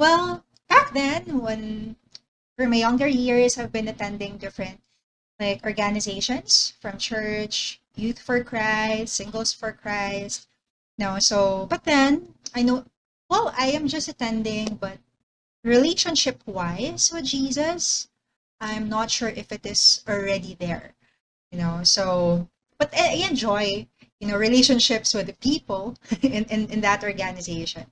Well, back then, when for my younger years, I've been attending different like organizations from church, Youth for Christ, Singles for Christ. No, so but then I know. Well, I am just attending, but relationship wise with Jesus, I'm not sure if it is already there. So but I enjoy relationships with the people in that organization.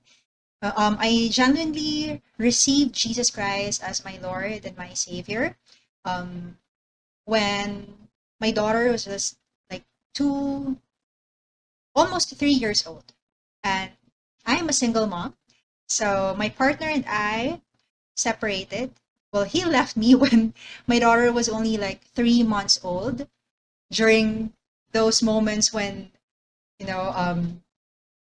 I genuinely received Jesus Christ as my Lord and my Savior um, when my daughter was just like two, almost 3 years old. And I'm a single mom. So my partner and I separated. Well, he left me when my daughter was only like 3 months old during those moments when, you know, um,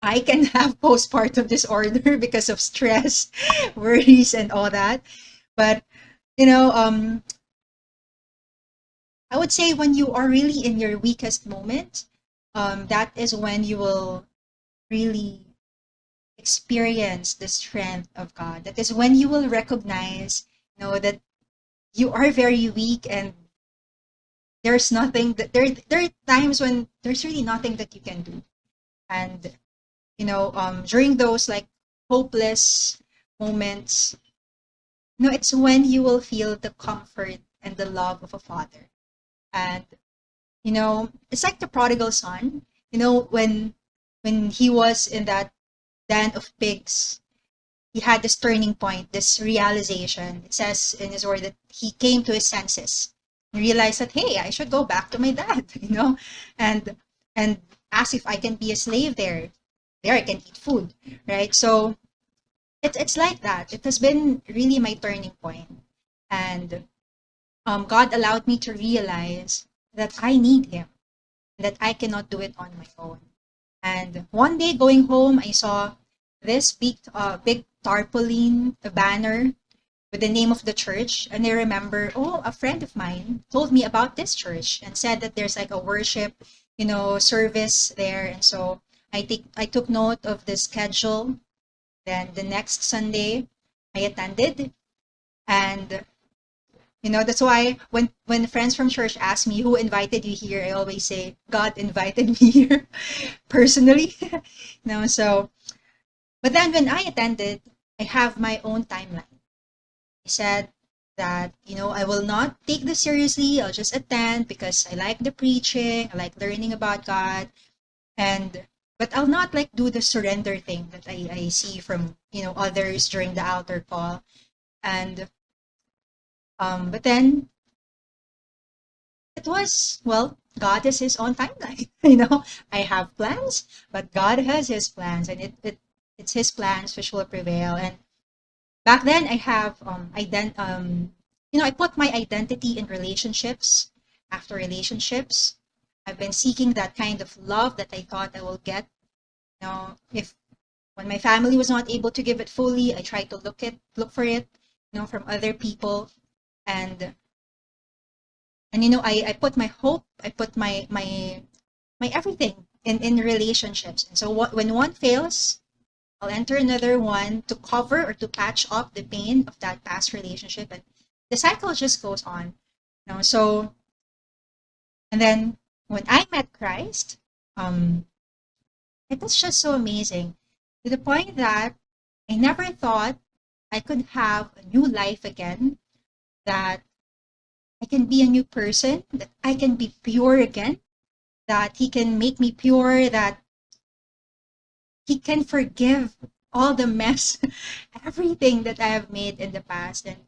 I can have postpartum disorder because of stress, worries, and all that. But you know, um, I would say when you are really in your weakest moment, that is when you will really experience the strength of God. That is when you will recognize, that you are very weak and there's nothing that there are times when there's really nothing that you can do. And during those like hopeless moments, it's when you will feel the comfort and the love of a father. And it's like the prodigal son. When he was in that den of pigs, he had this turning point, this realization. It says in his word that he came to his senses and realized that, hey, I should go back to my dad, and and ask if I can be a slave there. There I can eat food, right? So it's like that. It has been really my turning point. And God allowed me to realize that I need him, that I cannot do it on my own. And one day going home, I saw this big tarpaulin, a banner with the name of the church. And I remember, oh, a friend of mine told me about this church and said that there's like a worship, service there. And so I took note of the schedule. Then the next Sunday, I attended. And that's why when friends from church ask me who invited you here, I always say God invited me here personally. So but then when I attended, I have my own timeline. I said that I will not take this seriously. I'll just attend because I like the preaching, I like learning about God, and but I'll not like do the surrender thing that I see from others during the altar call. And but then it was, well, God has his own timeline. I have plans, but God has his plans, and it's his plans which will prevail. And back then I have I put my identity in relationships. After relationships, I've been seeking that kind of love that I thought I will get. If when my family was not able to give it fully, I tried to look for it, from other people. And I put my hope, I put my everything in relationships. And so when one fails, I'll enter another one to cover or to patch up the pain of that past relationship, and the cycle just goes on. So and then when I met Christ, it was just so amazing to the point that I never thought I could have a new life again, that I can be a new person, that I can be pure again, that he can make me pure, that he can forgive all the mess, everything that I have made in the past, and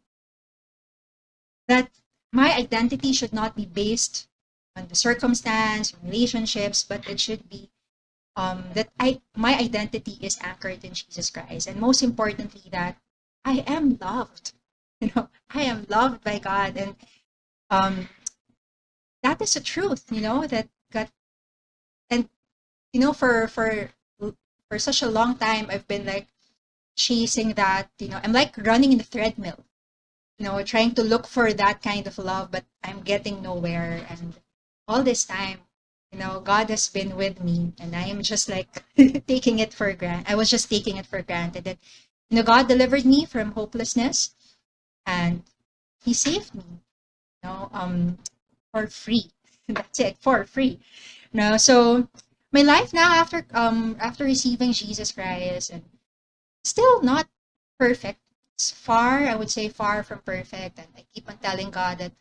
that my identity should not be based on the circumstance, relationships, but it should be that my identity is anchored in Jesus Christ, and most importantly, that I am loved. I am loved by God, and um, that is the truth. That God, and for such a long time, I've been like chasing that. I'm like running in the treadmill. Trying to look for that kind of love, but I'm getting nowhere. And all this time, God has been with me, and I am just like taking it for granted. I was just taking it for granted that God delivered me from hopelessness, and He saved me, for free. That's it, for free. So my life now after receiving Jesus Christ, and still not perfect. It's far, I would say, far from perfect. And I keep on telling God that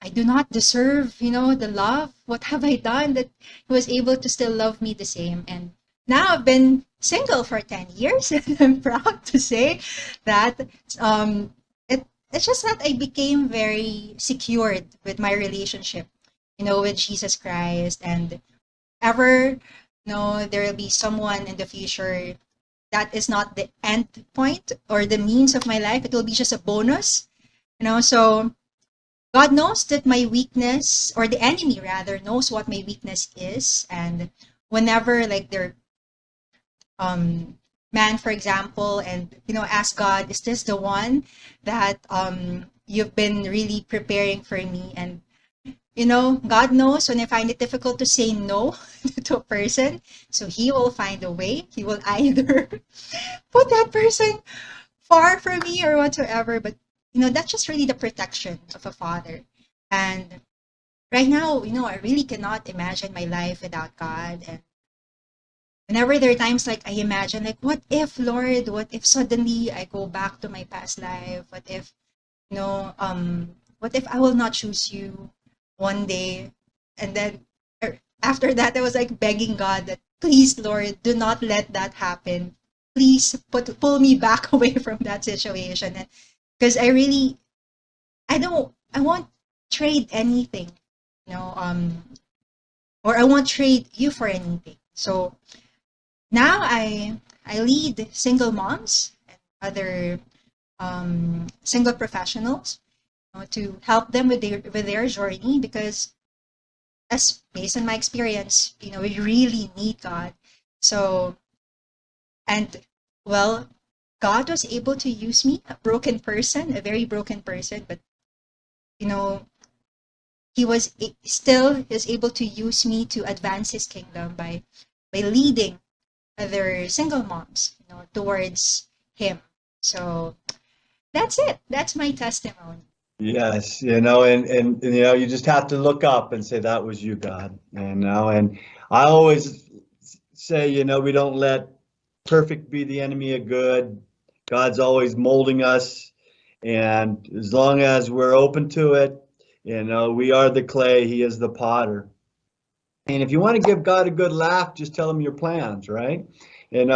I do not deserve, the love. What have I done that He was able to still love me the same? And now I've been single for 10 years, and I'm proud to say that it's just that I became very secured with my relationship, with Jesus Christ. And ever, there will be someone in the future, that is not the end point or the means of my life. It will be just a bonus, so God knows that my weakness, or the enemy rather, knows what my weakness is. And whenever, like, they're man, for example, and ask God, is this the one that you've been really preparing for me? And God knows when I find it difficult to say no to a person, so He will find a way. He will either put that person far from me or whatsoever. But that's just really the protection of a father. And right now, I really cannot imagine my life without God. And whenever there are times like I imagine, like, what if, Lord, what if suddenly I go back to my past life? What if, what if I will not choose you one day? And then after that, I was like begging God that, please, Lord, do not let that happen. Please pull me back away from that situation. And because I won't trade anything, you know, um, or I won't trade you for anything. So now I lead single moms and other single professionals, to help them with their journey, because as based on my experience, we really need God. So, and well, God was able to use me, a broken person, a very broken person, but you know, still is able to use me to advance His kingdom by leading other single moms, towards Him. So that's it. That's my testimony. Yes, and you just have to look up and say that was you, God. And I always say, we don't let perfect be the enemy of good. God's always molding us, and as long as we're open to it, we are the clay, He is the potter. And if you want to give God a good laugh, just tell Him your plans, right? And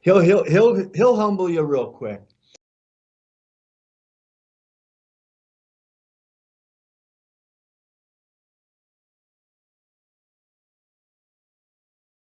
he'll humble you real quick.